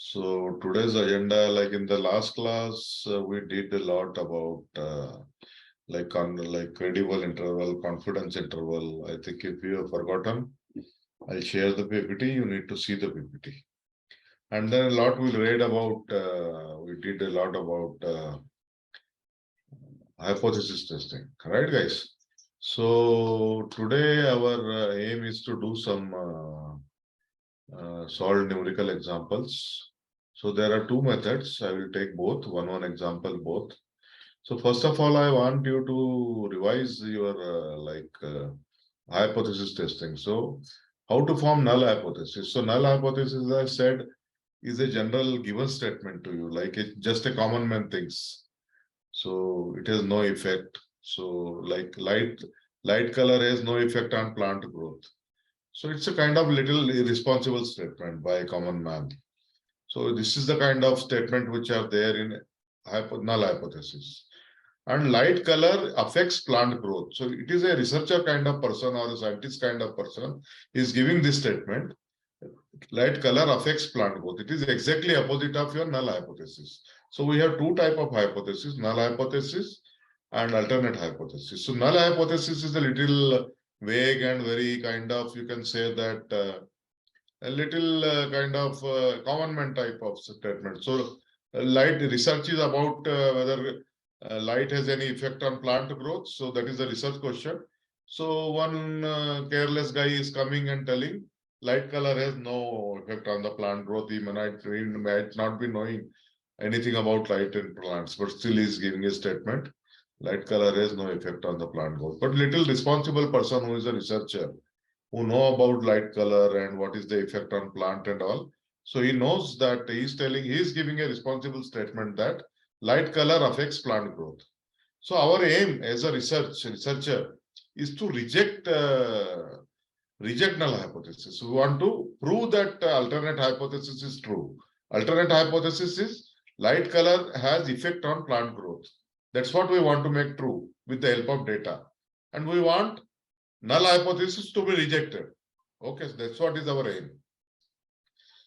So today's agenda, like in the last class, we did a lot about like credible interval, confidence interval. I think if you have forgotten, I'll share the PPT. You need to see the PPT. And then a lot we'll read about. We did a lot about hypothesis testing, right, guys? So today our aim is to do some solve numerical examples. So there are two methods. I will take both, one example both. So first of all, I want you to revise your hypothesis testing. So how to form null hypothesis? So null hypothesis, as I said, is a general given statement to you, like it just a common man thinks. So it has no effect. So like light color has no effect on plant growth. So it's a kind of little irresponsible statement by a common man. So this is the kind of statement which are there in null hypothesis. And light color affects plant growth. So it is a researcher kind of person or a scientist kind of person is giving this statement. Light color affects plant growth. It is exactly opposite of your null hypothesis. So we have two type of hypothesis, null hypothesis and alternate hypothesis. So null hypothesis is a little vague and very kind of, you can say that a little kind of common man type of statement. So light research is about whether light has any effect on plant growth. So that is a research question. So one careless guy is coming and telling light color has no effect on the plant growth. He might not be knowing anything about light in plants, but still is giving a statement. Light color has no effect on the plant growth. But little responsible person who is a researcher, who know about light color and what is the effect on plant and all. So he knows that he's giving a responsible statement that light color affects plant growth. So our aim as a researcher is to reject null hypothesis. We want to prove that alternate hypothesis is true. Alternate hypothesis is light color has effect on plant growth. That's what we want to make true with the help of data. And we want null hypothesis to be rejected. Okay, so that's what is our aim.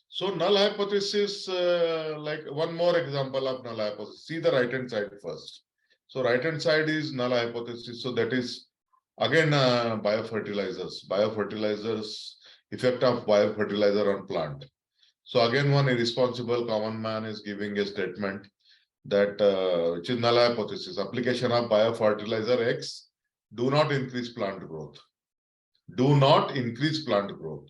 So null hypothesis, like one more example of null hypothesis. See the right hand side first. So right hand side is null hypothesis. So that is again biofertilizers. Biofertilizers, effect of biofertilizer on plant. So again, one irresponsible common man is giving a statement that which is null hypothesis. Application of biofertilizer X do not increase plant growth. Do not increase plant growth.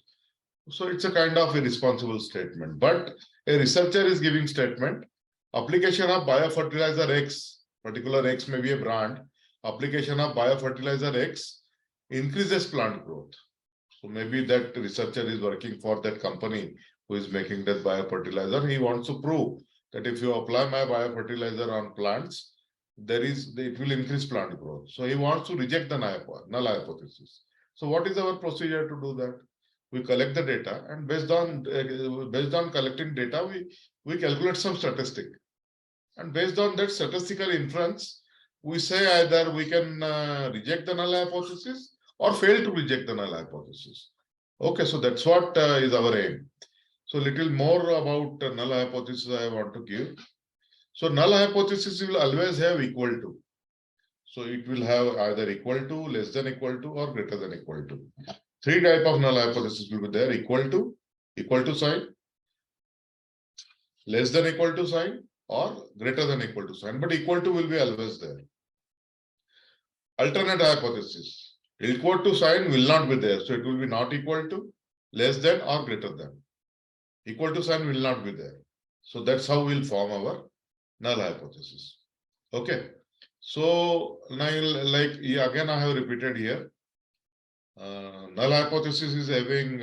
So it's a kind of a responsible statement. But a researcher is giving statement, application of biofertilizer X, particular X may be a brand, application of biofertilizer X increases plant growth. So maybe that researcher is working for that company who is making that biofertilizer. He wants to prove that if you apply my biofertilizer on plants, it will increase plant growth. So he wants to reject the null hypothesis. So what is our procedure to do that? We collect the data, and based on collecting data, we calculate some statistic. And based on that statistical inference, we say either we can reject the null hypothesis or fail to reject the null hypothesis. Okay, so that's what is our aim. So little more about null hypothesis I want to give. So null hypothesis will always have equal to. So it will have either equal to, less than equal to, or greater than equal to. Three type of null hypothesis will be there: equal to sign, less than equal to sign, or greater than equal to sign. But equal to will be always there. Alternate hypothesis: equal to sign will not be there. So it will be not equal to, less than, or greater than. Equal to sign will not be there. So that's how we'll form our null hypothesis. Okay. So now, again, I have repeated here. Null hypothesis is having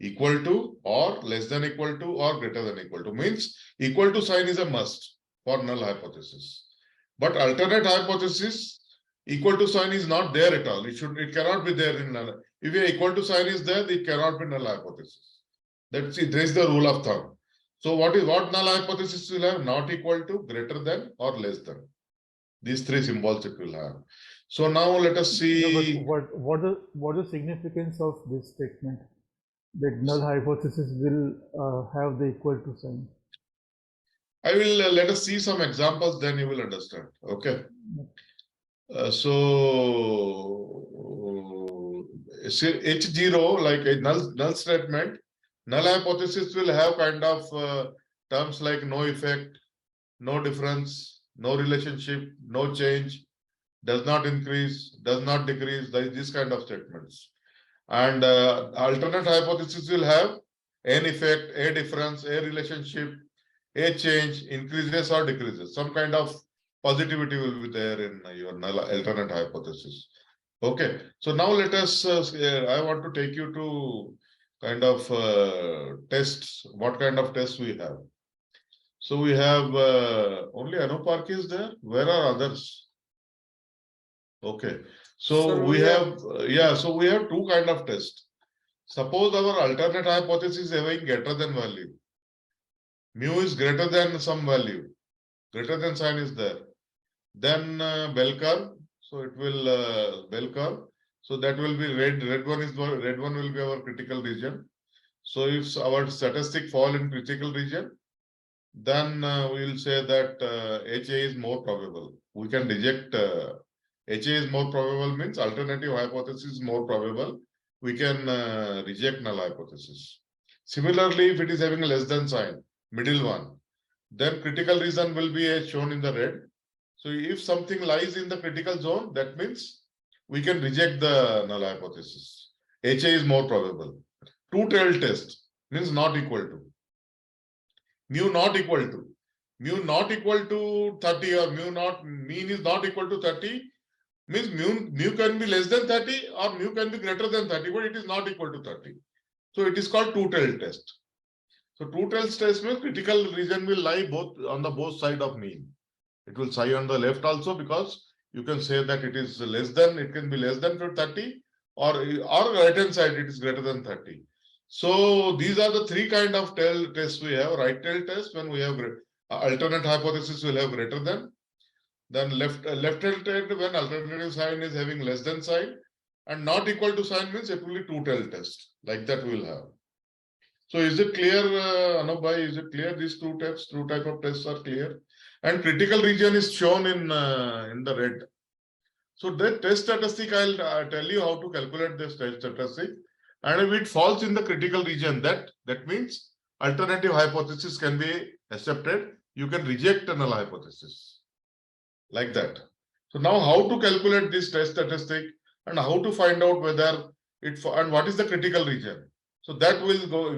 equal to, or less than equal to, or greater than equal to. Means equal to sign is a must for null hypothesis. But alternate hypothesis, equal to sign is not there at all. It cannot be there in null. If equal to sign is there, it cannot be null hypothesis. That's it. There is the rule of thumb. So what null hypothesis will have? Not equal to, greater than, or less than. These three symbols it will have. So now let us see. No, but what is the significance of this statement? the null hypothesis will have the equal to sign. I will let us see some examples, then you will understand. Okay. So H0, like a null statement, null hypothesis will have kind of terms like no effect, no difference, no relationship, no change, does not increase, does not decrease, this kind of statements. And alternate hypothesis will have an effect, a difference, a relationship, a change, increases or decreases. Some kind of positivity will be there in your null alternate hypothesis. Okay, so now let us, I want to take you to kind of tests, what kind of tests we have. So we have only Anupark is there. Where are others? Okay, so Sir, we have, so we have two kind of tests. Suppose our alternate hypothesis is having greater than value. Mu is greater than some value. Greater than sign is there. Then bell curve. So it will bell curve. So that will be red. Red one will be our critical region. So if our statistic fall in critical region, then we will say that HA is more probable. We can reject HA is more probable means alternative hypothesis is more probable. We can reject null hypothesis. Similarly, if it is having a less than sign, middle one, then critical region will be shown in the red. So if something lies in the critical zone, that means we can reject the null hypothesis. HA is more probable. Two-tailed test means not equal to. Mu not equal to. Mu not equal to 30 or mu not, mean is not equal to 30 means mu can be less than 30 or mu can be greater than 30, but it is not equal to 30. So it is called two-tailed test. So two-tailed test means critical region will lie both on the both side of mean. It will lie on the left also because you can say that it is less than, it can be less than 30 or right hand side it is greater than 30. So these are the three kind of tail tests we have. Right tail test when we have alternate hypothesis will have greater than. Then left tail test when alternative sign is having less than sign, and not equal to sign means it will be two tail test. Like that we will have. So is it clear, Anup bhai? Is it clear? These two type of tests are clear. And critical region is shown in the red. So that test statistic, I'll tell you how to calculate this test statistic. And if it falls in the critical region, that means alternative hypothesis can be accepted. You can reject a null hypothesis. Like that. So now how to calculate this test statistic and how to find out whether it, and what is the critical region. So that we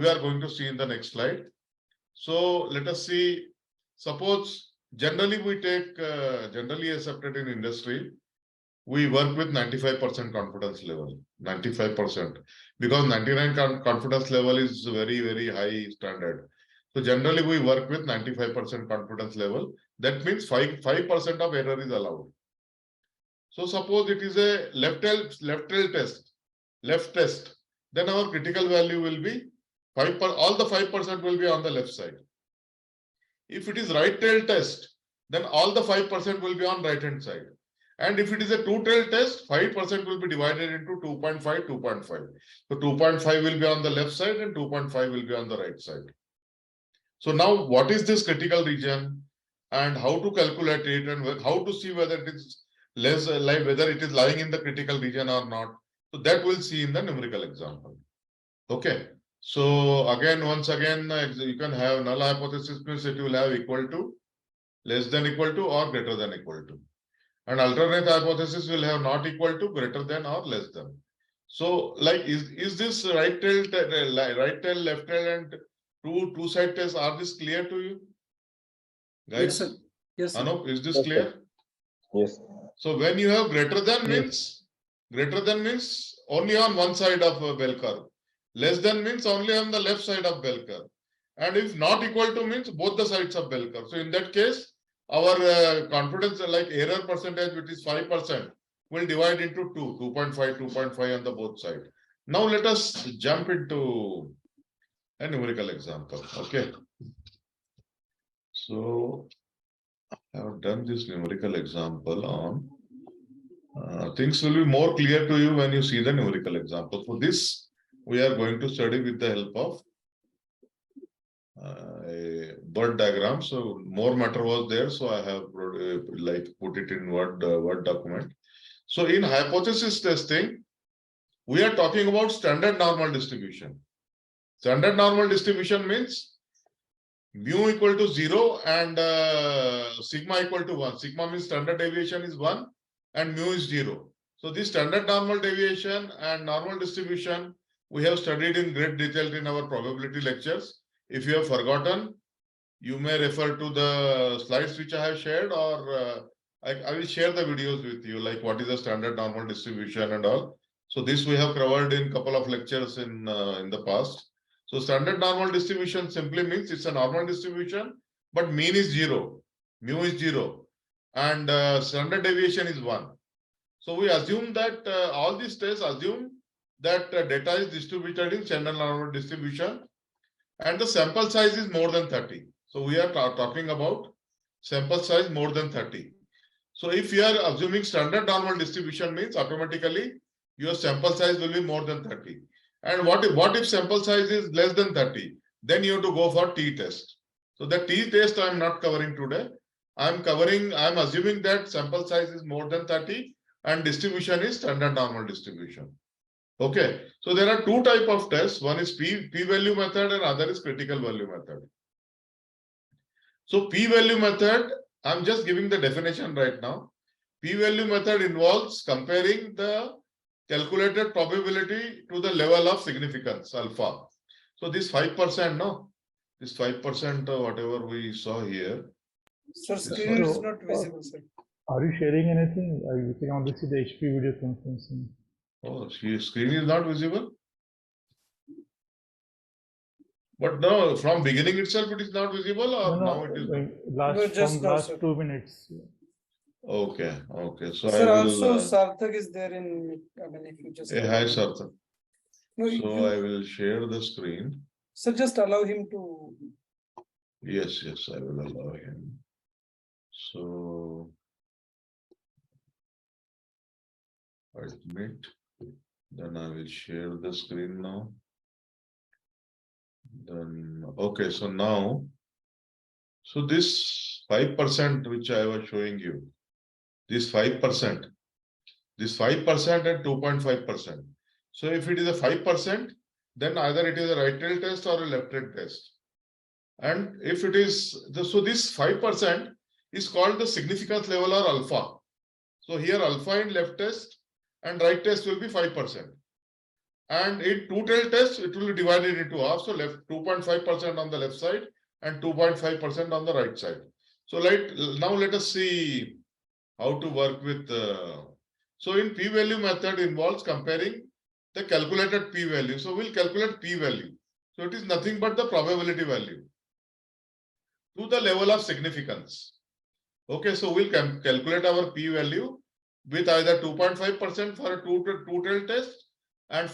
are going to see in the next slide. So let us see, suppose generally we take, generally accepted in industry, we work with 95% confidence level, 95%, because 99% confidence level is very, very high standard. So generally we work with 95% confidence level. That means 5% of error is allowed. So suppose it is a left tail test, then our critical value will be 5%, all the 5% will be on the left side. If it is right tail test, then all the 5% will be on right hand side. And if it is a two-tail test, 5% will be divided into 2.5, 2.5. So 2.5 will be on the left side and 2.5 will be on the right side. So now what is this critical region and how to calculate it and how to see whether it is less, like whether it is lying in the critical region or not. So that we'll see in the numerical example. Okay. So again, once again, you can have null hypothesis means it will have equal to, less than equal to, or greater than equal to. And alternate hypothesis will have not equal to, greater than, or less than. So, like, is this right tail, left tail, and two side tests, are this clear to you, guys? Yes, sir. Yes, sir. Anup, is this clear? Yes. So when you have greater than means only on one side of a bell curve. Less than means only on the left side of bell curve. And if not equal to means both the sides of bell curve. So in that case, our confidence, like error percentage, which is 5%, will divide into 2.5, 2.5 on the both side. Now let us jump into a numerical example. Okay. So I have done this numerical example on things will be more clear to you when you see the numerical example. For this, we are going to study with the help of a word diagram. So more matter was there, so I have put it in word document. So in hypothesis testing, we are talking about standard normal distribution. Standard normal distribution means mu equal to 0 and sigma equal to 1. Sigma means standard deviation is 1 and mu is 0. So this standard normal deviation and normal distribution we have studied in great detail in our probability lectures. If you have forgotten, you may refer to the slides which I have shared, or I will share the videos with you, like what is the standard normal distribution and all. So this we have covered in couple of lectures in the past. So standard normal distribution simply means it's a normal distribution, but mean is 0, mu is 0, and standard deviation is 1. So we assume that all these tests assume that data is distributed in standard normal distribution, and the sample size is more than 30. So we are talking about sample size more than 30. So if you are assuming standard normal distribution means automatically your sample size will be more than 30. And what if sample size is less than 30? Then you have to go for t-test. So the t-test I am not covering today. I am assuming that sample size is more than 30 and distribution is standard normal distribution. Okay, so there are two types of tests. One is p-value method and other is critical value method. So p-value method, I'm just giving the definition right now. P-value method involves comparing the calculated probability to the level of significance, alpha. So this 5%, no? This 5%, whatever we saw here. Sir, screen is not visible, sir. Are you sharing anything? You can only see the HP video conferencing. Oh, screen is not visible? But no, from beginning itself it is not visible, or No, now it is? Last 2 minutes. Okay. So sir, I will, also Sarthak is there in, I mean, if you just... hi, Sarthak. No, So I will share the screen. Sir, just allow him to... Yes, I will allow him. So, admit. Then I will share the screen now. Then, okay, so now, so this 5% which I was showing you, this 5% and 2.5%. So if it is a 5%, then either it is a right tail test or a left tail test. And if it is, so this 5% is called the significance level or alpha. So here alpha in left test and right test will be 5%. And in two-tailed test, it will be divided into half. So left 2.5% on the left side and 2.5% on the right side. So now let us see how to work with. So in p-value method involves comparing the calculated p-value. So we'll calculate p-value. So it is nothing but the probability value to the level of significance. Okay, so we'll calculate our p-value with either 2.5% for a two-tailed test, and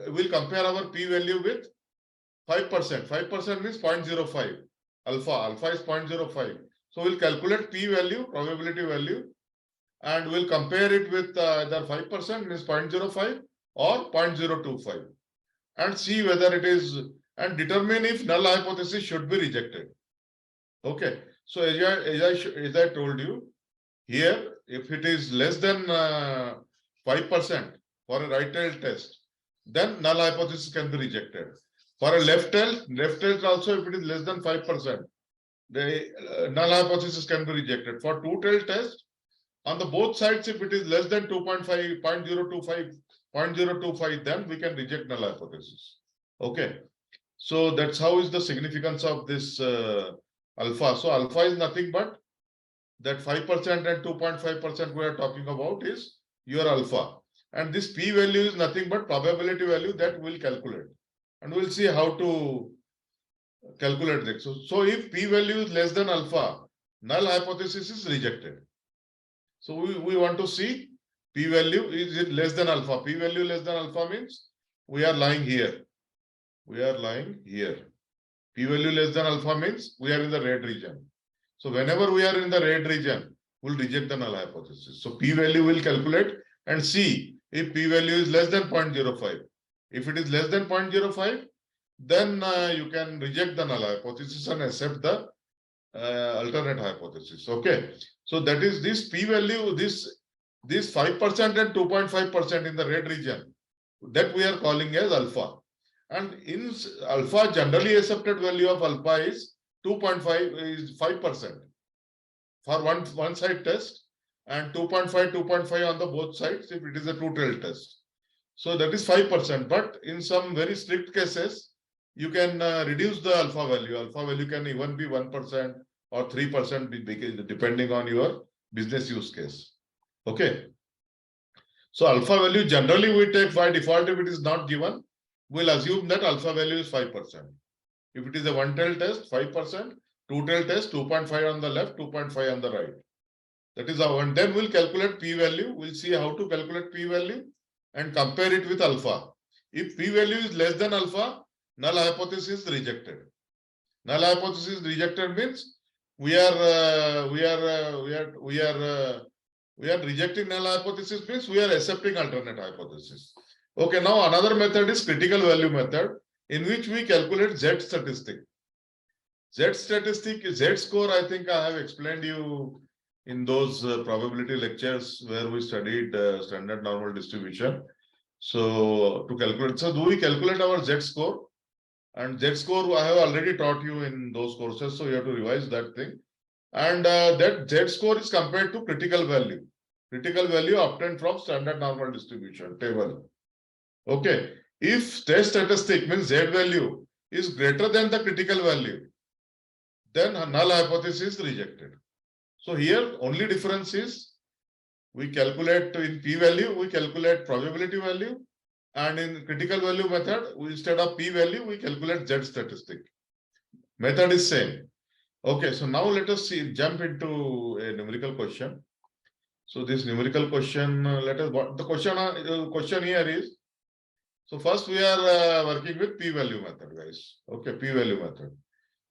we'll compare our p-value with 5%. 5% means 0.05. Alpha is 0.05. So we'll calculate p-value, probability value, and we'll compare it with either 5% means 0.05 or 0.025, and see whether it is, and determine if null hypothesis should be rejected. Okay. So as I told you, here if it is less than 5% for a right tail test, then null hypothesis can be rejected. For a left tail also, if it is less than 5%, the null hypothesis can be rejected. For two-tail test, on the both sides, if it is less than 2.5, 0.025, then we can reject null hypothesis. Okay. So that's how is the significance of this alpha. So alpha is nothing but that 5% and 2.5% we are talking about is your alpha. And this p-value is nothing but probability value that we'll calculate. And we'll see how to calculate this. So if p-value is less than alpha, null hypothesis is rejected. So we want to see p-value is it less than alpha. P-value less than alpha means we are lying here. We are lying here. P-value less than alpha means we are in the red region. So whenever we are in the red region, we'll reject the null hypothesis. So p-value will calculate and see if p-value is less than 0.05. If it is less than 0.05, then you can reject the null hypothesis and accept the alternate hypothesis. Okay. So that is this p-value, this 5% and 2.5% in the red region, that we are calling as alpha. And in alpha, generally accepted value of alpha is 2.5 is 5% for one side test, and 2.5 on the both sides if it is a two-tailed test. So that is 5%. But in some very strict cases, you can reduce the alpha value. Alpha value can even be 1% or 3% depending on your business use case. Okay. So alpha value generally we take by default. If it is not given, we'll assume that alpha value is 5%. If it is a one-tailed test, 5%, two-tailed test, 2.5 on the left, 2.5 on the right. That is our, and then we'll calculate p-value. We'll see how to calculate p-value and compare it with alpha. If p-value is less than alpha, null hypothesis rejected. Null hypothesis rejected means we are rejecting null hypothesis means we are accepting alternate hypothesis. Okay, now another method is critical value method, in which we calculate Z statistic. Z statistic, Z score, I think I have explained you in those probability lectures where we studied standard normal distribution. So to calculate, so do we calculate our Z score? And Z score I have already taught you in those courses, so you have to revise that thing. And that Z score is compared to critical value. Critical value obtained from standard normal distribution table. Okay. If test statistic means Z value is greater than the critical value, then null hypothesis is rejected. So here only difference is we calculate in p-value, we calculate probability value, and in critical value method, instead of p-value, we calculate Z statistic. Method is same. Okay, so now let us see, jump into a numerical question. So this numerical question, let us, what the question here is, so first we are working with p-value method, guys. Okay, p-value method.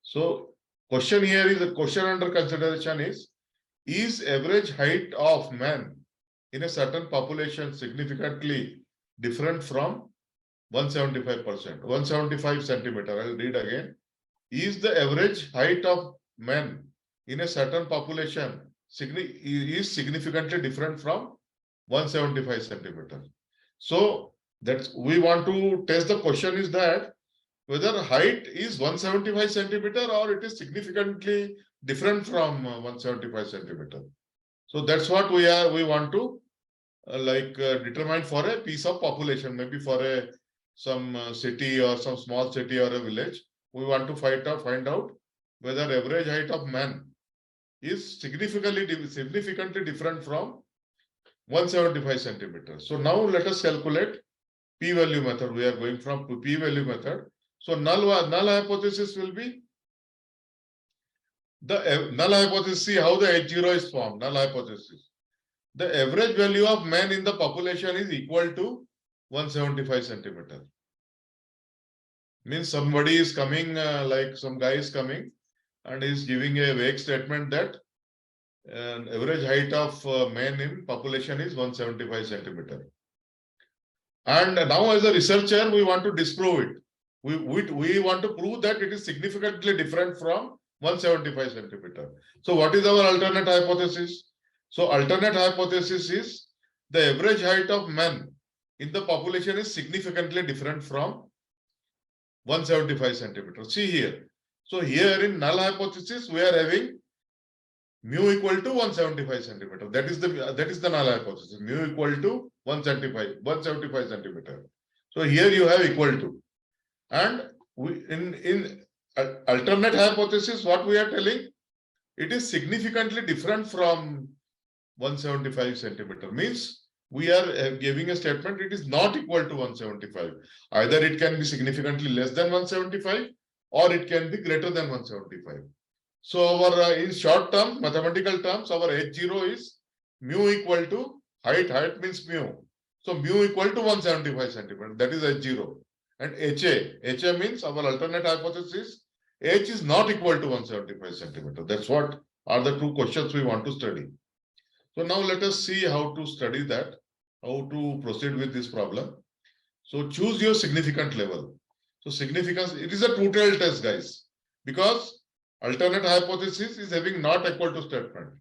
So question here is, the question under consideration is average height of man in a certain population significantly different from 175%, 175 centimeter. I'll read again. Is the average height of men in a certain population is significantly different from 175 centimeter? So that we want to test the question is that whether height is 175 centimeter or it is significantly different from 175 centimeter. So that's what we want to determine for a piece of population, maybe for some city or some small city or a village. We want to find out whether average height of man is significantly different from 175 centimeters. So now let us calculate p-value method. We are going from p-value method. So null hypothesis will be the null hypothesis. See how the H0 is formed. Null hypothesis. The average value of man in the population is equal to 175 centimeter. Means somebody is coming, like some guy is coming and is giving a vague statement that average height of man in population is 175 centimeter. And now as a researcher, we want to disprove it. We want to prove that it is significantly different from 175 centimeter. So what is our alternate hypothesis? So alternate hypothesis is the average height of man in the population is significantly different from 175 centimeters. See here. So here in null hypothesis, we are having mu equal to 175 centimeter. That is the null hypothesis. Mu equal to 175 centimeter. So here you have equal to. And in alternate hypothesis, what we are telling, it is significantly different from 175 centimeter. Means we are giving a statement, it is not equal to 175. Either it can be significantly less than 175 or it can be greater than 175. So our in short term, mathematical terms, our H0 is mu equal to height. Height means mu. So mu equal to 175 centimeter. That is H0. And HA means our alternate hypothesis, H is not equal to 175 centimeter. That's what are the two questions we want to study. So now let us see how to study that, how to proceed with this problem. So choose your significant level. So significance, it is a two-tailed test, guys, because alternate hypothesis is having not equal to statement.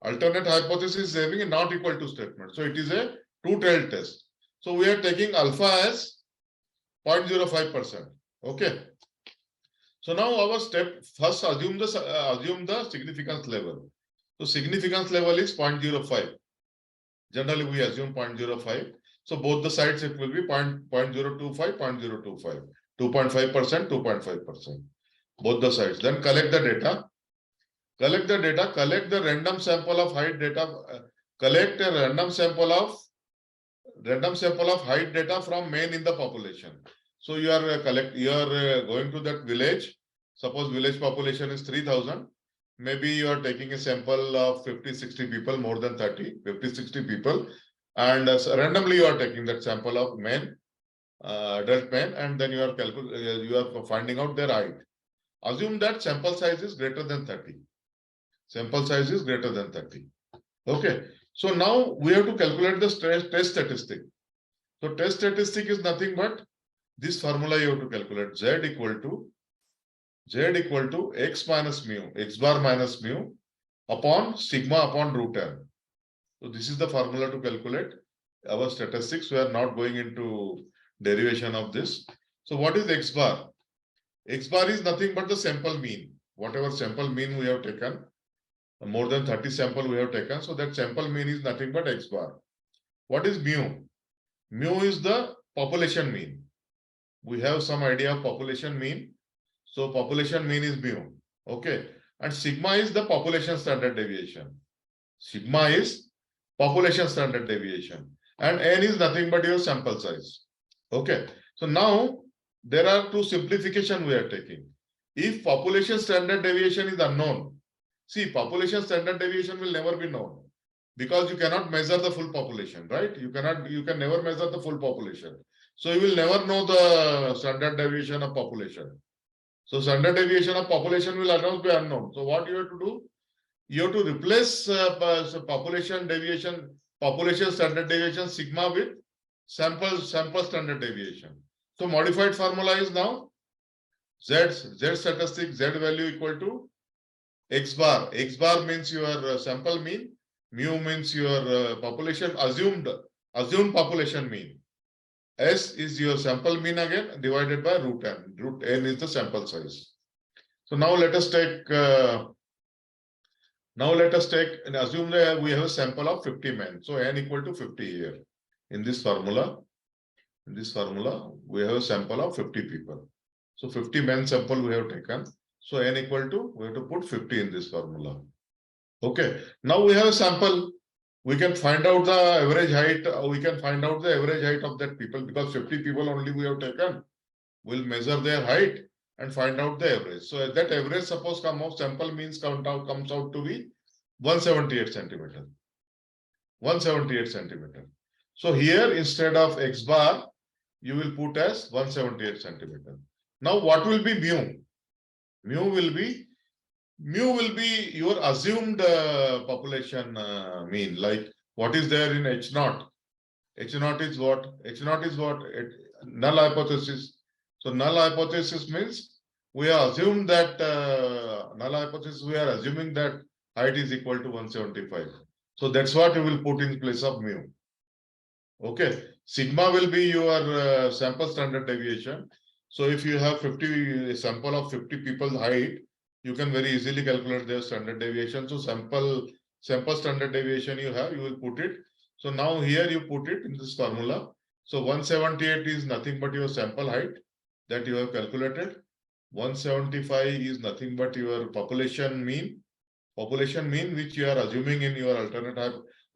Alternate hypothesis is having a not equal to statement. So it is a two-tailed test. So we are taking alpha as 0.05%. Okay. So now our step, first assume the significance level. So significance level is 0.05. Generally we assume 0.05. So both the sides it will be 0.025, 0.025. 2.5%, 2.5%. Both the sides. Then collect the data. Collect the random sample of height data. Collect a random sample of height data from mean in the population. So you are going to that village. Suppose village population is 3,000. Maybe you are taking a sample of 50, 60 people, more than 30, 50, 60 people. And randomly you are taking that sample of men, adult men, and then you are finding out their height. Assume that sample size is greater than 30. Sample size is greater than 30. Okay. So now we have to calculate the test statistic. So test statistic is nothing but this formula you have to calculate. Z equal to x minus mu, x bar minus mu upon sigma upon root n. So this is the formula to calculate our statistics. We are not going into derivation of this. So what is x bar? X bar is nothing but the sample mean. Whatever sample mean we have taken, more than 30 sample we have taken. So that sample mean is nothing but x bar. What is mu? Mu is the population mean. We have some idea of population mean. So population mean is mu. Okay. And sigma is the population standard deviation. Sigma is population standard deviation. And n is nothing but your sample size. Okay. So now there are two simplification we are taking. If population standard deviation is unknown, see, population standard deviation will never be known because you cannot measure the full population, right? You can never measure the full population. So you will never know the standard deviation of population. So standard deviation of population will always be unknown. So what you have to do? You have to replace population standard deviation sigma with sample standard deviation. So modified formula is now Z statistic Z value equal to x bar. X bar means your sample mean. Mu means your population assumed population mean. S is your sample mean again divided by root n. Root n is the sample size. So now let us take and assume that we have a sample of 50 men. So n equal to 50 here. In this formula, we have a sample of 50 people. So 50 men sample we have taken. So n equal to, we have to put 50 in this formula. Okay. Now we have a sample. We can find out the average height. We can find out the average height of that people because 50 people only we have taken. We'll measure their height and find out the average. So that average, suppose sample means comes out to be 178 centimeter. 178 centimeter. So here instead of x bar, you will put as 178 centimeter. Now what will be mu? Mu will be your assumed population mean. Like what is there in H0? H0 is what? H0 is what? Null hypothesis. So null hypothesis means we are assumed that null hypothesis. We are assuming that height is equal to 175. So that's what you will put in place of mu. Okay. Sigma will be your sample standard deviation. So if you have a sample of 50 people's height, you can very easily calculate their standard deviation. So sample standard deviation you have, you will put it. So now here you put it in this formula. So 178 is nothing but your sample height that you have calculated. 175 is nothing but your population mean which you are assuming in your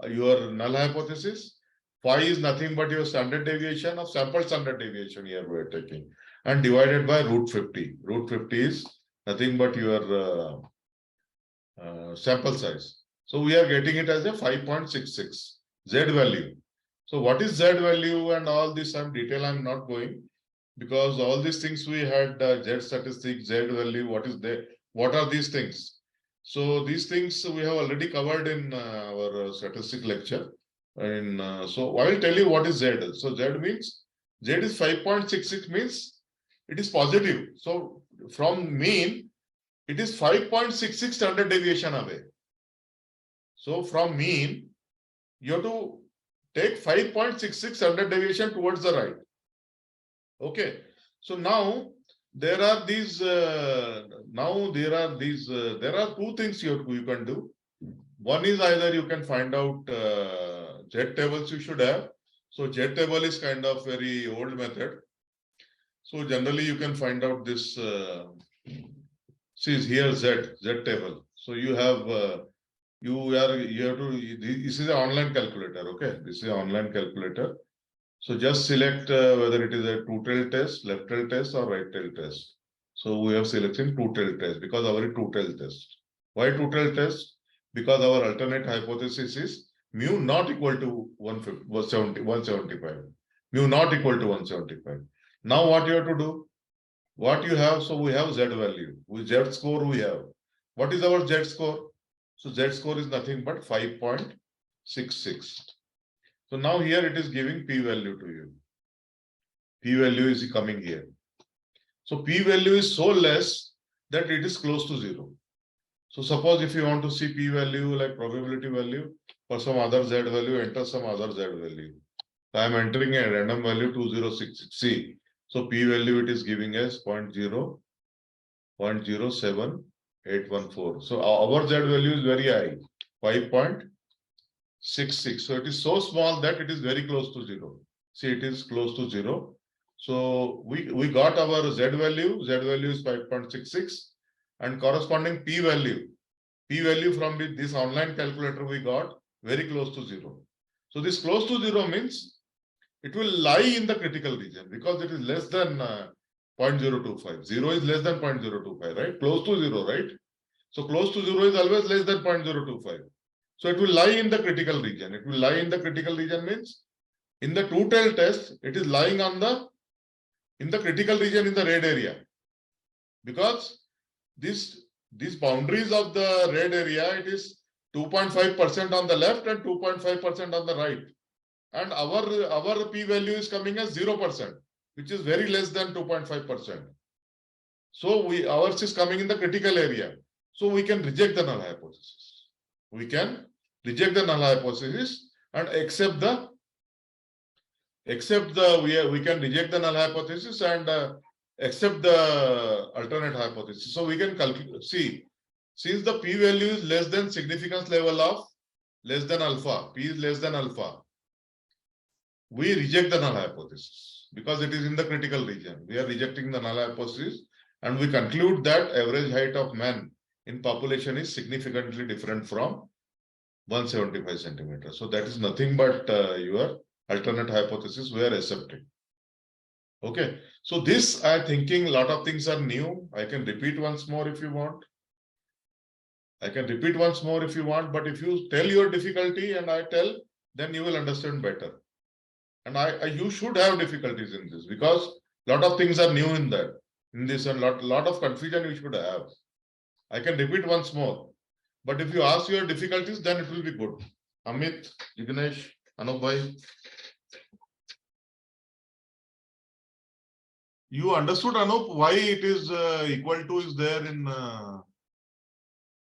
your null hypothesis. 5 is nothing but your standard deviation of sample standard deviation here we are taking and divided by root 50. Root 50 is nothing but your sample size. So we are getting it as a 5.66 Z value. So what is Z value and all this detail I'm not going because all these things we had Z statistic, Z value, what are these things? So these things we have already covered in our statistic lecture. And so I will tell you what is Z. So Z means Z is 5.66 means it is positive. So from mean, it is 5.66 standard deviation away. So from mean, you have to take 5.66 standard deviation towards the right. Okay. So now there are these. There are two things you can do. One is either you can find out Z tables you should have. So Z table is kind of very old method. So generally you can find out this. See here Z table. So you have you have to. This is an online calculator. Okay, this is an online calculator. So just select whether it is a two-tail test, left-tail test, or right-tail test. So we have selected two-tail test because our two-tail test. Why two-tail test? Because our alternate hypothesis is mu not equal to 175. Mu not equal to 175. Now what you have to do? What you have? So we have Z value. With Z score we have. What is our Z score? So Z score is nothing but 5.66. So now here it is giving P value to you. P value is coming here. So P value is so less that it is close to 0. So suppose if you want to see P value like probability value for some other Z value, enter some other Z value. So I am entering a random value 2066. See, so P value it is giving us 0.07814. So our Z value is very high, 5.66. So it is so small that it is very close to 0. See, it is close to 0. So we got our Z value. Z value is 5.66 and corresponding P value. P value from this online calculator we got very close to 0. So this close to 0 means it will lie in the critical region because it is less than 0.025. 0 is less than 0.025, right? Close to 0, right? So close to 0 is always less than 0.025. So it will lie in the critical region. It will lie in the critical region means in the two-tail test, it is lying on in the critical region in the red area. Because these boundaries of the red area, it is 2.5% on the left and 2.5% on the right. And our P value is coming as 0%, which is very less than 2.5%. So ours is coming in the critical area. So we can reject the null hypothesis. We can reject the null hypothesis and accept the we can reject the null hypothesis and accept the alternate hypothesis. So we can calculate. See, since the P value is less than significance level of less than alpha, P is less than alpha, we reject the null hypothesis because it is in the critical region. We are rejecting the null hypothesis and we conclude that average height of man in population is significantly different from 175 centimeters. So that is nothing but your alternate hypothesis we are accepting. Okay. So this I thinking a lot of things are new. I can repeat once more if you want. But if you tell your difficulty and I tell, then you will understand better. And you should have difficulties in this because a lot of things are new in this and lot of confusion you should have. I can repeat once more. But if you ask your difficulties, then it will be good. Amit, Ignesh, Anup bhai. You understood, Anup, why it is equal to is there in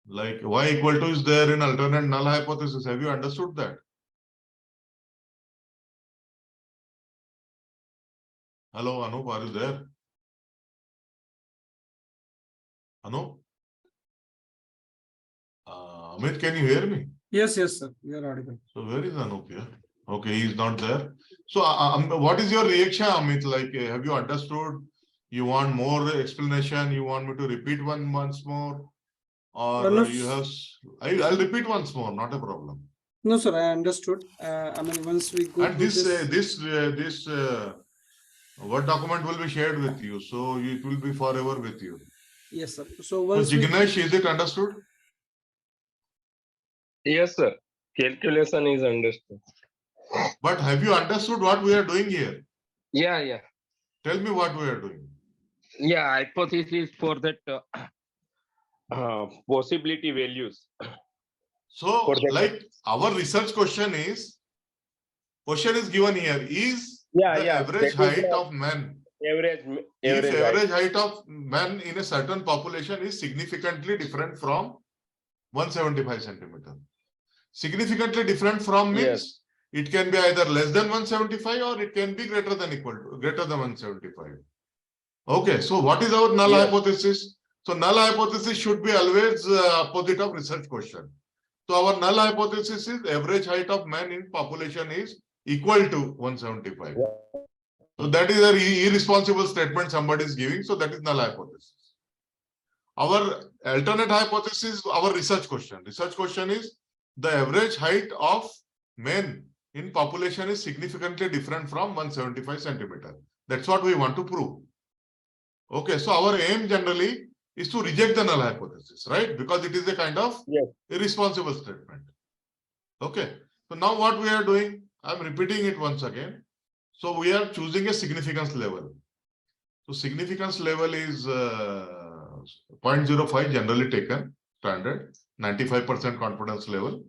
why equal to is there in alternate null hypothesis? Have you understood that? Hello, Anup, are you there? Anup? Amit, can you hear me? Yes, sir. You are audible. So where is Anup here? Okay, he is not there. So what is your reaction, Amit? Have you understood? You want more explanation? You want me to repeat once more? Or you have... I'll repeat once more, not a problem. No, sir, I understood. Once we go and this Word document will be shared with you. So it will be forever with you. Yes, sir. So once Jignesh, is it understood? Yes, sir. Calculation is understood. But have you understood what we are doing here? Yeah. Tell me what we are doing. Yeah, hypothesis for that possibility values. So, our research question is given here. Is Yeah, The yeah. average That is height the of man. average height. Average height of man in a certain population is significantly different from 175 centimeter. Significantly different from means Yes. it can be either less than 175 or it can be greater than 175. Okay, so what is our null Yes. hypothesis? So null hypothesis should be always opposite of research question. So our null hypothesis is average height of man in population is equal to 175. So that is an irresponsible statement somebody is giving. So that is null hypothesis. Our alternate hypothesis, our research question. Research question is the average height of men in population is significantly different from 175 centimeter. That's what we want to prove. Okay, so our aim generally is to reject the null hypothesis, right? Because it is a kind of irresponsible statement. Okay, so now what we are doing, I'm repeating it once again. So we are choosing a significance level. So significance level is 0.05 generally taken, standard, 95% confidence level.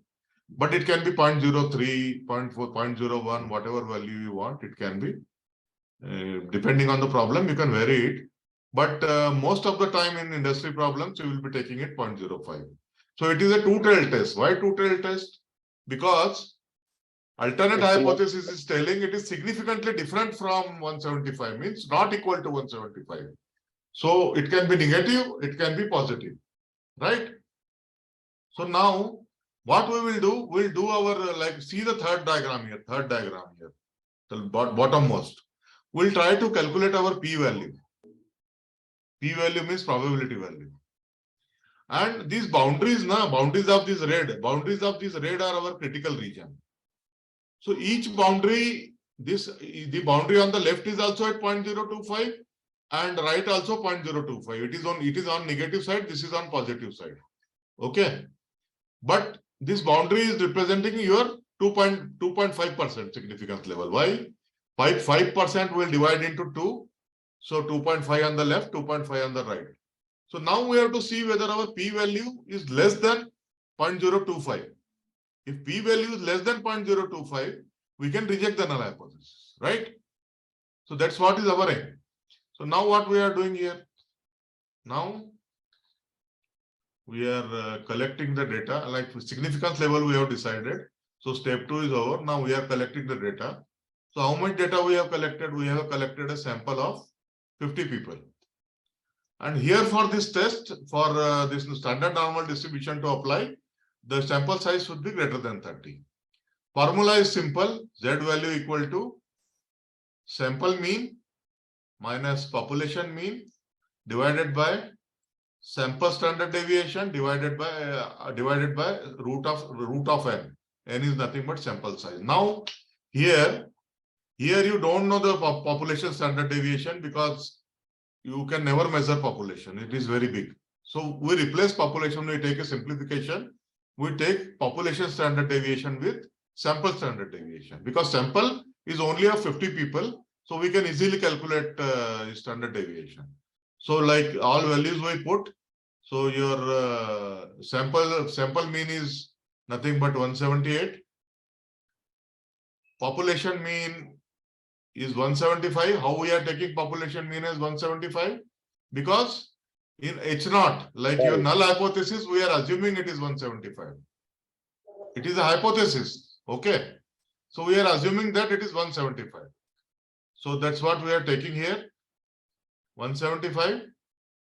But it can be 0.03, 0.4, 0.01, whatever value you want, it can be. Depending on the problem, you can vary it. But most of the time in industry problems, you will be taking it 0.05. So it is a two-tailed test. Why two-tailed test? Because alternate hypothesis is telling it is significantly different from 175, means not equal to 175. So it can be negative, it can be positive, right? So now what we will do, we'll do our, see the third diagram here, the bottommost. We'll try to calculate our p-value. P-value means probability value. And these boundaries, boundaries of this red are our critical region. So each boundary, the boundary on the left is also at 0.025 and right also 0.025. It is on negative side, this is on positive side. Okay. But this boundary is representing your 2.5% significance level. Why? 5% will divide into 2. So 2.5 on the left, 2.5 on the right. So now we have to see whether our p-value is less than 0.025. If p-value is less than 0.025, we can reject the null hypothesis, right? So that's what is our aim. So now what we are doing here? Now we are collecting the data, like significance level we have decided. So step 2 is over. Now we are collecting the data. So how much data we have collected? We have collected a sample of 50 people. And here for this test, for this standard normal distribution to apply, the sample size should be greater than 30. Formula is simple. Z value equal to sample mean minus population mean divided by sample standard deviation divided by root of n. N is nothing but sample size. Now here you don't know the population standard deviation because you can never measure population. It is very big. So we replace population, we take a simplification. We take population standard deviation with sample standard deviation because sample is only of 50 people. So we can easily calculate standard deviation. So like all values we put. So your sample mean is nothing but 178. Population mean is 175. How we are taking population mean as 175? Because in H0, like your null hypothesis, we are assuming it is 175. It is a hypothesis. Okay. So we are assuming that it is 175. So that's what we are taking here. 175.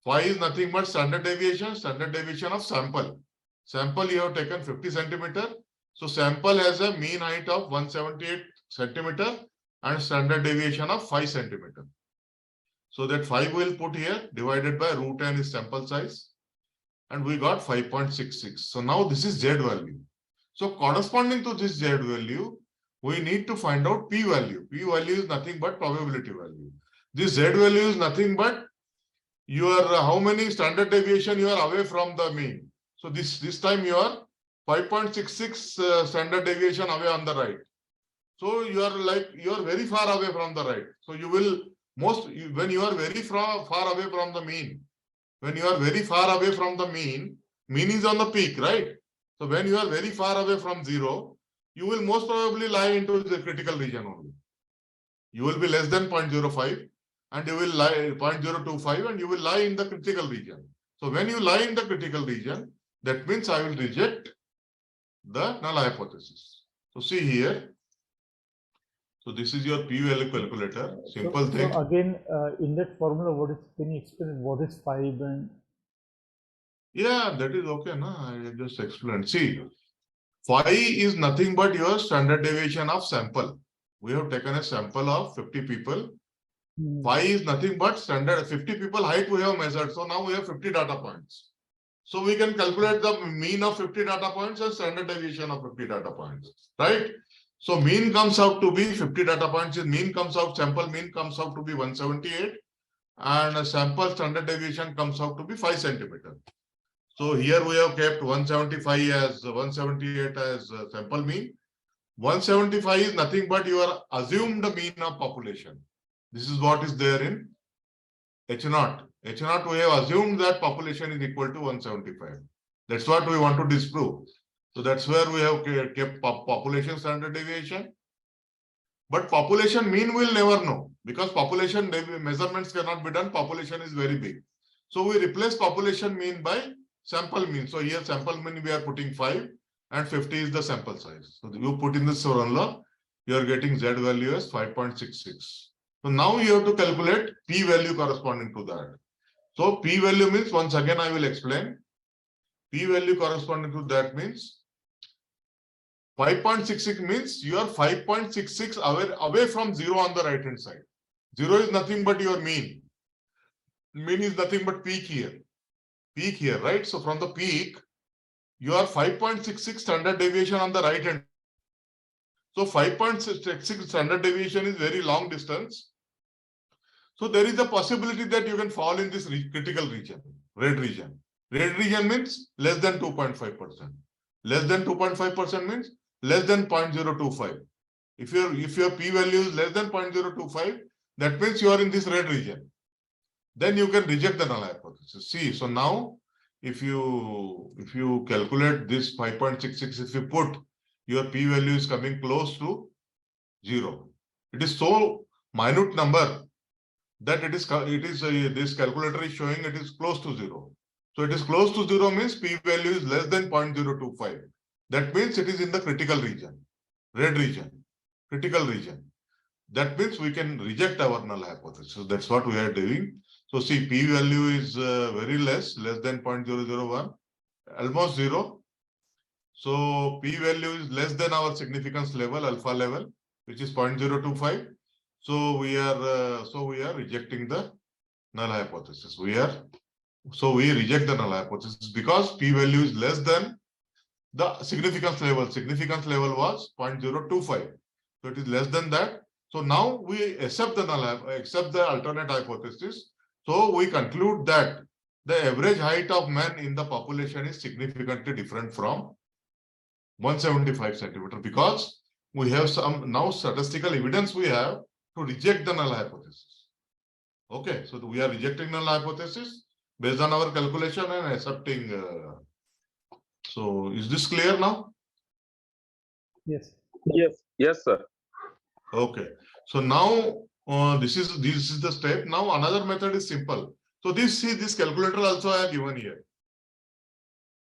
Phi is nothing but standard deviation of sample. Sample you have taken 50 centimeter. So sample has a mean height of 178 centimeter and standard deviation of 5 centimeter. So that 5 will put here divided by root n is sample size. And we got 5.66. So now this is Z value. So corresponding to this Z value, we need to find out P value. P value is nothing but probability value. This Z value is nothing but your how many standard deviation you are away from the mean. So this time you are 5.66 standard deviation away on the right. So you are very far away from the right. So you will when you are very far away from the mean, when you are very far away from the mean is on the peak, right? So when you are very far away from zero, you will most probably lie into the critical region only. You will be less than 0.05 and you will lie 0.025 and you will lie in the critical region. So when you lie in the critical region, that means I will reject the null hypothesis. So see here. So this is your p-value calculator. Simple thing. So again, in that formula, can you explain what is 5 and? Yeah, that is okay. No? I just explained. See, phi is nothing but your standard deviation of sample. We have taken a sample of 50 people. Phi is nothing but standard 50 people height we have measured. So now we have 50 data points. So we can calculate the mean of 50 data points and standard deviation of 50 data points, right? So mean comes out to be 50 data points. Mean comes out, sample mean comes out to be 178 and a sample standard deviation comes out to be 5 centimeter. So here we have kept 175 as 178 as sample mean. 175 is nothing but your assumed mean of population. This is what is there in H0. H0 we have assumed that population is equal to 175. That's what we want to disprove. So that's where we have kept population standard deviation. But population mean we'll never know because population measurements cannot be done. Population is very big. So we replace population mean by sample mean. So here sample mean we are putting 5 and 50 is the sample size. So you put in this formula, you are getting Z value as 5.66. So now you have to calculate p value corresponding to that. So p value means, once again I will explain. P value corresponding to that means 5.66 means you are 5.66 away from 0 on the right hand side. 0 is nothing but your mean. Mean is nothing but peak here. Peak here, right? So from the peak, you are 5.66 standard deviation on the right hand. So 5.66 standard deviation is very long distance. So there is a possibility that you can fall in this critical region, red region. Red region means less than 2.5%. Less than 2.5% means less than 0.025. If your p value is less than 0.025, that means you are in this red region. Then you can reject the null hypothesis. See, so now if you calculate this 5.66, if you put your p value is coming close to 0. It is so minute number that this calculator is showing it is close to 0. So it is close to 0 means p value is less than 0.025. That means it is in the critical region, red region, critical region. That means we can reject our null hypothesis. That's what we are doing. So see, p value is very less than 0.001, almost 0. So p value is less than our significance level, alpha level, which is 0.025. So we are rejecting the null hypothesis. We reject the null hypothesis because p value is less than the significance level. Significance level was 0.025. So it is less than that. So now we accept the alternate hypothesis. So we conclude that the average height of man in the population is significantly different from 175 centimeter because we have some now statistical evidence we have to reject the null hypothesis. Okay, so we are rejecting null hypothesis based on our calculation and accepting. So is this clear now? Yes. Yes, sir. Okay. So now this is the step. Now another method is simple. So this calculator also I have given here.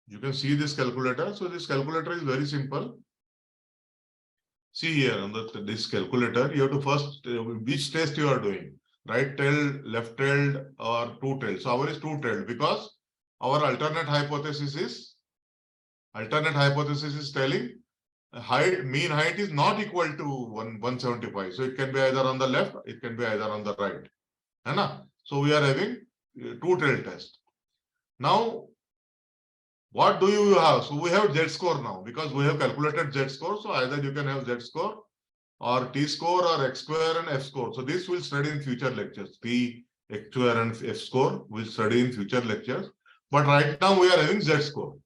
You can see this calculator. So this calculator is very simple. See here on this calculator, you have to first which test you are doing, right-tailed, left-tailed, or two-tailed. So our is two-tailed because our alternate hypothesis is telling mean height is not equal to 175. So it can be either on the left, it can be either on the right. So we are having two-tailed test. Now, what do you have? So we have Z-score now because we have calculated Z-score. So either you can have Z-score or T-score or X-square and F-score. So this we'll study in future lectures. T, X-square and F-score we'll study in future lectures. But right now we are having Z-score.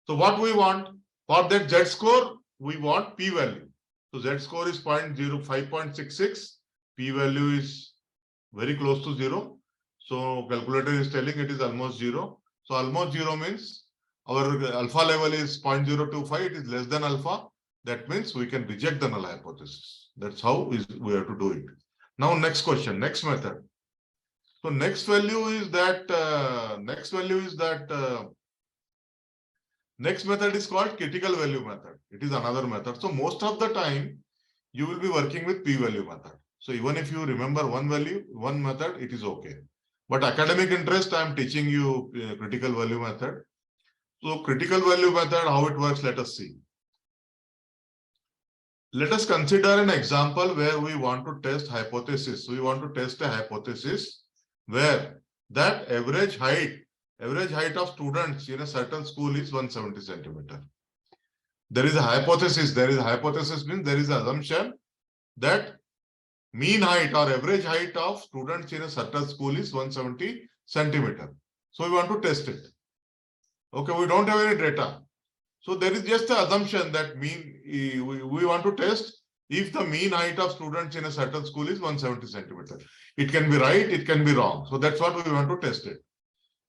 So what we want for that Z-score, we want p-value. So Z-score is 5.66. P-value is very close to 0. So calculator is telling it is almost 0. So almost 0 means our alpha level is 0.025. It is less than alpha. That means we can reject the null hypothesis. That's how we have to do it. Now next question, next method. So next value is that next method is called critical value method. It is another method. So most of the time you will be working with p-value method. So even if you remember one value, one method, it is okay. But academic interest, I am teaching you critical value method. So critical value method, how it works, let us see. Let us consider an example where we want to test hypothesis. We want to test a hypothesis where that average height of students in a certain school is 170 centimeter. There is a hypothesis. There is a hypothesis means there is an assumption that mean height or average height of students in a certain school is 170 centimeter. So we want to test it. Okay, we don't have any data. So there is just the assumption that we want to test if the mean height of students in a certain school is 170 centimeter. It can be right, it can be wrong. So that's what we want to test it.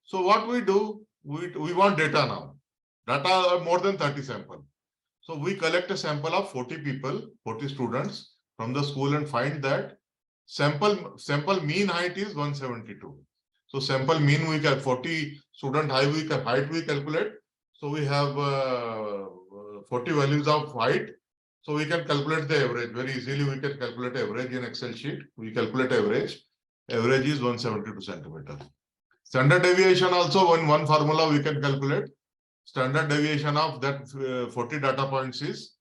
So what we do, we want data now. Data are more than 30 samples. So we collect a sample of 40 people, 40 students from the school and find that sample mean height is 172. So sample mean we can 40 student height we calculate. So we have 40 values of height. So we can calculate the average very easily. We can calculate average in Excel sheet. We calculate average. Average is 172 centimeter. Standard deviation also in one formula we can calculate. Standard deviation of that 40 data points is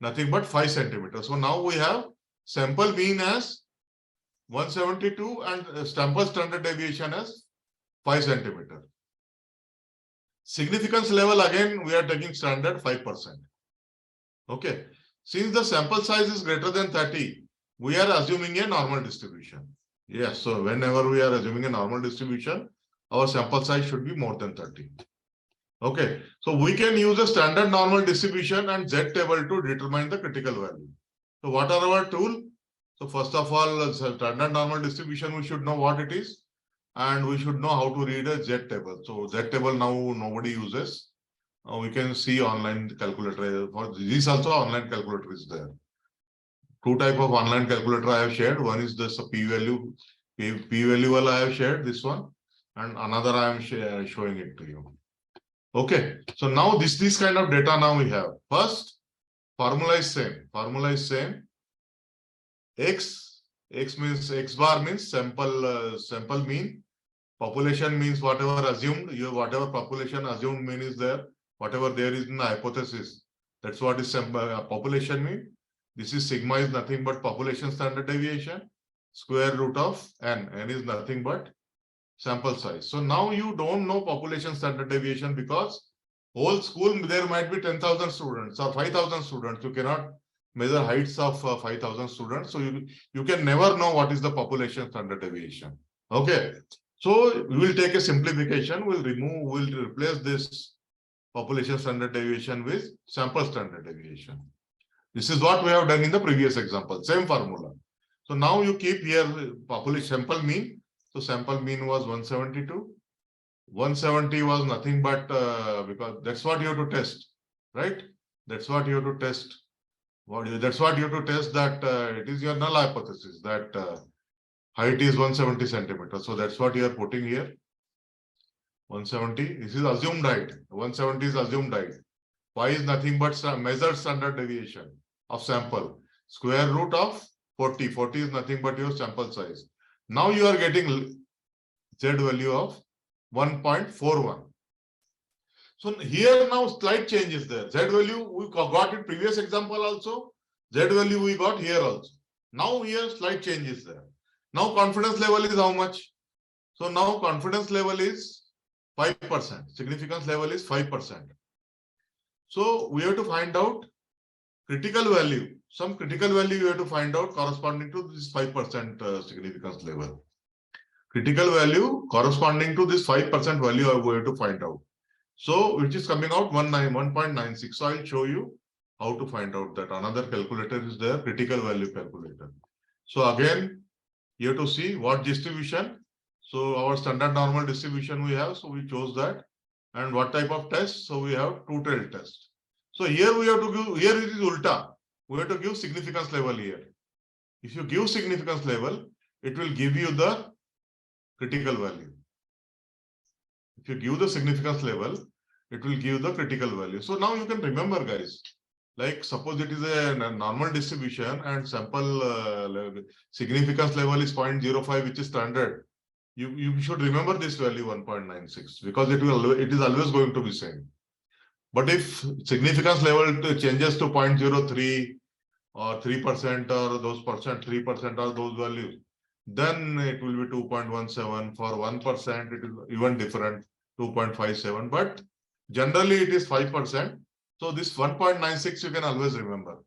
nothing but 5 centimeters. So now we have sample mean as 172 and sample standard deviation as 5 centimeter. Significance level, again, we are taking standard 5%. Okay. Since the sample size is greater than 30, we are assuming a normal distribution. Yes. So whenever we are assuming a normal distribution, our sample size should be more than 30. Okay. So we can use a standard normal distribution and Z table to determine the critical value. So what are our tools? So first of all, standard normal distribution, we should know what it is. And we should know how to read a Z table. So Z table now nobody uses. We can see online calculator. For this also online calculator is there. Two type of online calculator I have shared. One is this p-value. P-value I have shared this one. And another I am showing it to you. Okay. So now this kind of data now we have. First, formula is same. Formula is same. X means X bar means sample mean. Population means whatever assumed, whatever population assumed mean is there, whatever there is in the hypothesis. That's what is population mean. This is sigma is nothing but population standard deviation, square root of n. N is nothing but sample size. So now you don't know population standard deviation because whole school there might be 10,000 students or 5,000 students. You cannot measure heights of 5,000 students. So you can never know what is the population standard deviation. Okay. So we will take a simplification. We'll replace this population standard deviation with sample standard deviation. This is what we have done in the previous example. Same formula. So now you keep here population sample mean. So sample mean was 172. 170 was nothing but because that's what you have to test, right? That's what you have to test. That's what you have to test that it is your null hypothesis that height is 170 centimeters. So that's what you are putting here. 170. This is assumed height. 170 is assumed height. Y is nothing but measured standard deviation of sample. Square root of 40. 40 is nothing but your sample size. Now you are getting Z value of 1.41. So here now slight change is there. Z value we got in previous example also. Z value we got here also. Now here slight change is there. Now confidence level is how much? So now confidence level is 5%. Significance level is 5%. So we have to find out critical value. Some critical value you have to find out corresponding to this 5% significance level. Critical value corresponding to this 5% value we have to find out. So which is coming out 1.96. So I'll show you how to find out that. Another calculator is there, critical value calculator. So again, you have to see what distribution. So our standard normal distribution we have. So we chose that. And what type of test? So we have two-tail test. So here we have to give, here it is ulta. We have to give significance level here. If you give significance level, it will give you the critical value. If you give the significance level, it will give the critical value. So now you can remember, guys, like suppose it is a normal distribution and sample significance level is 0.05, which is standard. You should remember this value 1.96 because it is always going to be same. But if significance level changes to 0.03 or 3% or those percent, 3% or those values, then it will be 2.17. For 1%, it is even different, 2.57. But generally, it is 5%. So this 1.96 you can always remember.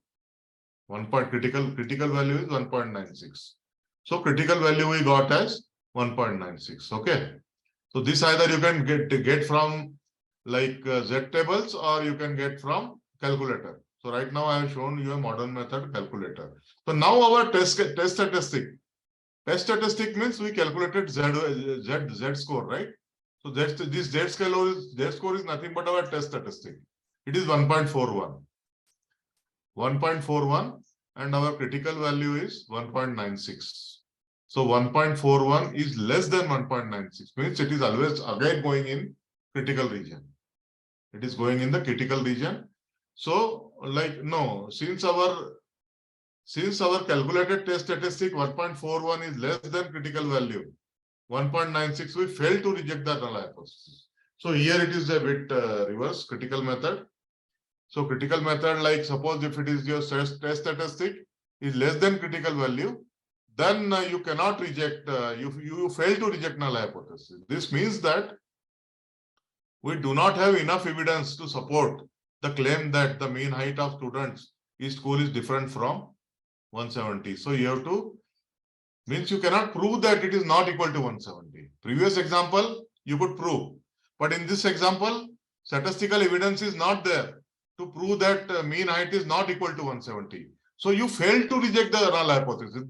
Critical value is 1.96. So critical value we got as 1.96. Okay. So this either you can get from like Z tables or you can get from calculator. So right now I have shown you a modern method calculator. So now our test statistic. Test statistic means we calculated Z score, right? So this Z score is nothing but our test statistic. It is 1.41. 1.41 and our critical value is 1.96. So 1.41 is less than 1.96, means it is always again going in critical region. It is going in the critical region. So like no, since our calculated test statistic 1.41 is less than critical value, 1.96, we fail to reject the null hypothesis. So here it is a bit reverse critical method. So critical method, like suppose if it is your test statistic is less than critical value, then you cannot reject, you fail to reject null hypothesis. This means that we do not have enough evidence to support the claim that the mean height of students in school is different from 170. So you have to, means you cannot prove that it is not equal to 170. Previous example, you could prove. But in this example, statistical evidence is not there to prove that mean height is not equal to 170. So you failed to reject the null hypothesis.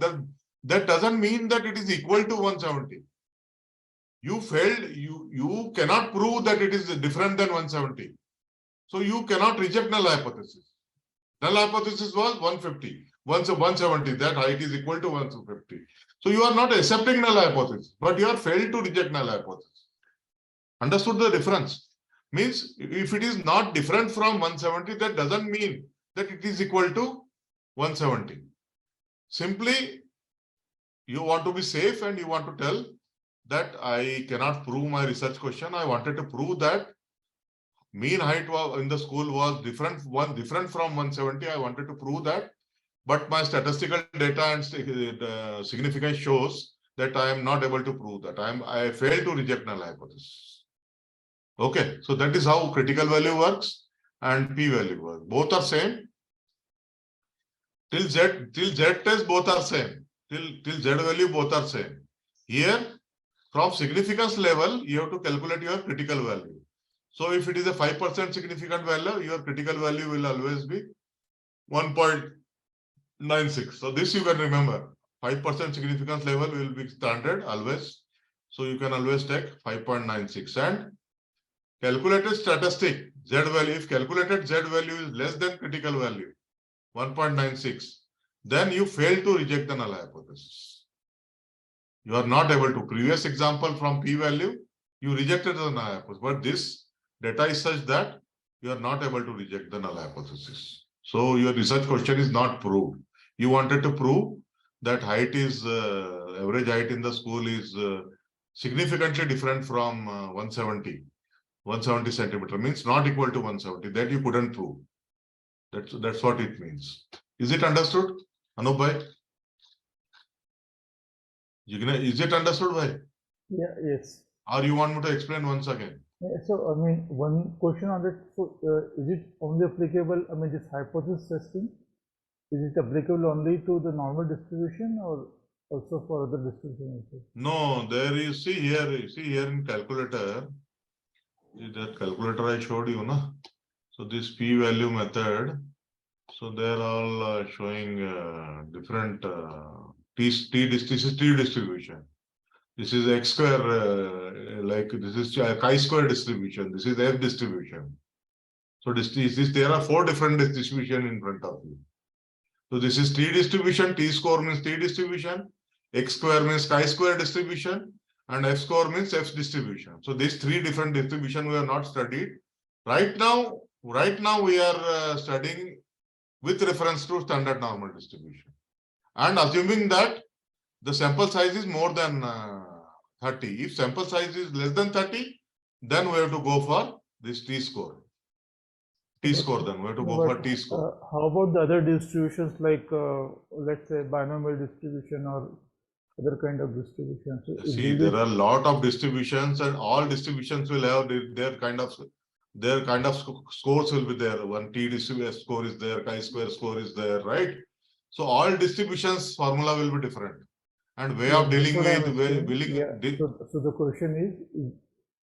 That doesn't mean that it is equal to 170. You failed, you cannot prove that it is different than 170. So you cannot reject null hypothesis. Null hypothesis was 150. 170, that height is equal to 150. So you are not accepting null hypothesis, but you are failed to reject null hypothesis. Understood the difference? Means if it is not different from 170, that doesn't mean that it is equal to 170. Simply, you want to be safe and you want to tell that I cannot prove my research question. I wanted to prove that mean height in the school was different from 170. I wanted to prove that, but my statistical data and significance shows that I am not able to prove that. I failed to reject null hypothesis. Okay, so that is how critical value works and p-value works. Both are same. Till Z test both are same. Till Z value both are same. Here, from significance level, you have to calculate your critical value. So if it is a 5% significant value, your critical value will always be 1.96. So this you can remember. 5% significance level will be standard always. So you can always take 5.96 and calculated statistic Z value. If calculated Z value is less than critical value, 1.96, then you fail to reject the null hypothesis. You are not able to. Previous example from p-value, you rejected the null hypothesis, but this data is such that you are not able to reject the null hypothesis. So your research question is not proved. You wanted to prove that height is average height in the school is significantly different from 170 centimeter, means not equal to 170. That you couldn't prove. That's what it means. Is it understood, Anup bhai? Is it understood, bhai? Yeah, yes. Or you want me to explain once again? Yeah, so, I mean, one question on that. So, is it only applicable, I mean, this hypothesis testing, is it applicable only to the normal distribution or also for other distribution? No, there you see here in calculator, that calculator I showed you, na? So this p-value method, so they're all showing different this is t distribution. This is x square, like this is chi-square distribution. This is f distribution. So there are 4 different distribution in front of you. So this is T distribution, T score means T distribution, X square means chi-square distribution, and F score means F distribution. So these three different distribution we have not studied. Right now we are studying with reference to standard normal distribution. And assuming that the sample size is more than 30. If sample size is less than 30, then we have to go for this T score. Then we have to go for T score. How about the other distributions like let's say binomial distribution or other kind of distributions? So See, there are a lot of distributions, and all distributions will have their kind of scores will be there. One T distribution score is there, chi-square score is there, right? So all distributions formula will be different, and way of dealing with So the question is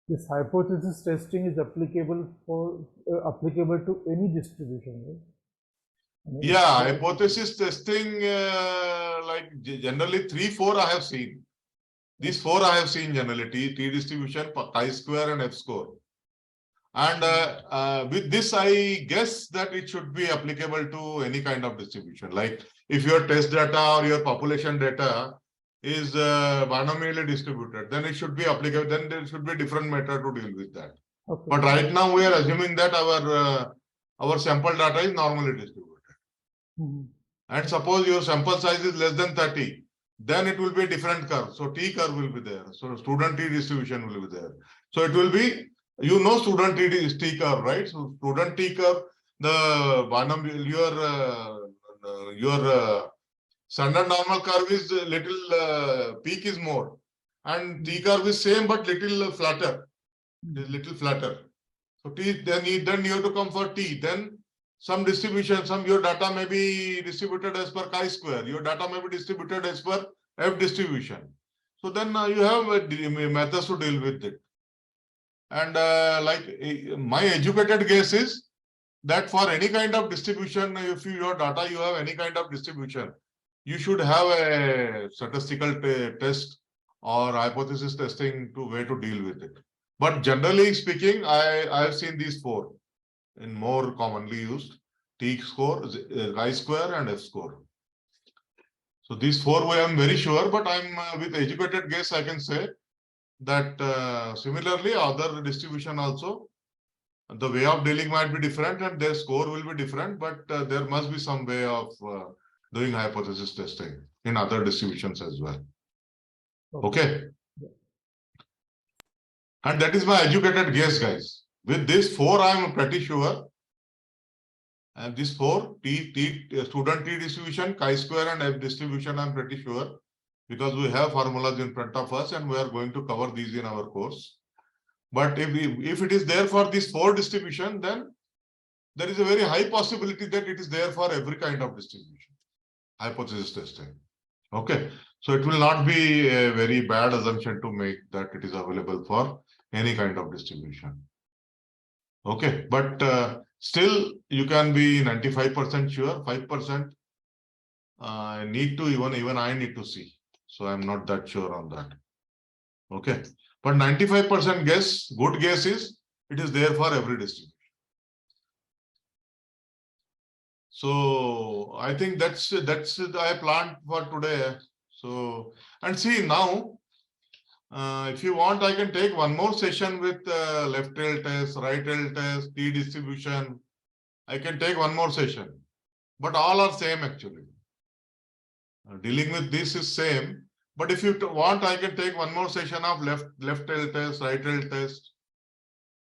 this hypothesis testing is applicable to any distribution, right? I mean, yeah, hypothesis testing, like generally 3, 4 I have seen. These 4 I have seen generally: T distribution, chi-square, and F score. And with this, I guess that it should be applicable to any kind of distribution. Like if your test data or your population data is binomially distributed, then it should be applicable. Then there should be a different method to deal with that. Okay. But right now we are assuming that our sample data is normally distributed. And suppose your sample size is less than 30, then it will be a different curve. So T curve will be there. So student T distribution will be there. So it will be, you know, student T curve, right? So student T curve, the binomial, your standard normal curve is little peak is more, and T curve is same but little flatter. So T, then you have to come for T. Then some distribution, your data may be distributed as per chi-square. Your data may be distributed as per F distribution. So then you have methods to deal with it. And like my educated guess is that for any kind of distribution, if your data you have any kind of distribution, you should have a statistical test or hypothesis testing way to deal with it. But generally speaking, I have seen these 4 in more commonly used: T score, chi-square, and F score. So these 4 I am very sure, but I'm with educated guess I can say that similarly other distribution also, the way of dealing might be different and their score will be different, but there must be some way of doing hypothesis testing in other distributions as well. Okay. And that is my educated guess, guys. With this 4, I am pretty sure. And this 4, student T distribution, chi-square, and F distribution, I am pretty sure, because we have formulas in front of us and we are going to cover these in our course. But if it is there for this 4 distribution, then there is a very high possibility that it is there for every kind of distribution. Hypothesis testing. Okay. So it will not be a very bad assumption to make that it is available for any kind of distribution. Okay. But still you can be 95% sure, 5% need to even I need to see. So I'm not that sure on that. Okay. But 95% guess, good guess is it is there for every distribution. So I think that's I planned for today. So, and see now, if you want, I can take one more session with left tail test, right tail test, T distribution. I can take one more session, but all are same actually. Dealing with this is same, but if you want, I can take one more session of left tail test, right tail test.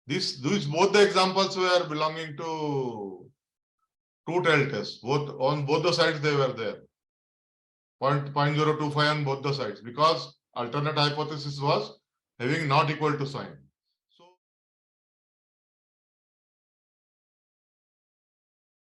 These both the examples were belonging to two tail tests. On both the sides they were there. 0.025 on both the sides, because alternate hypothesis was having not equal to sign.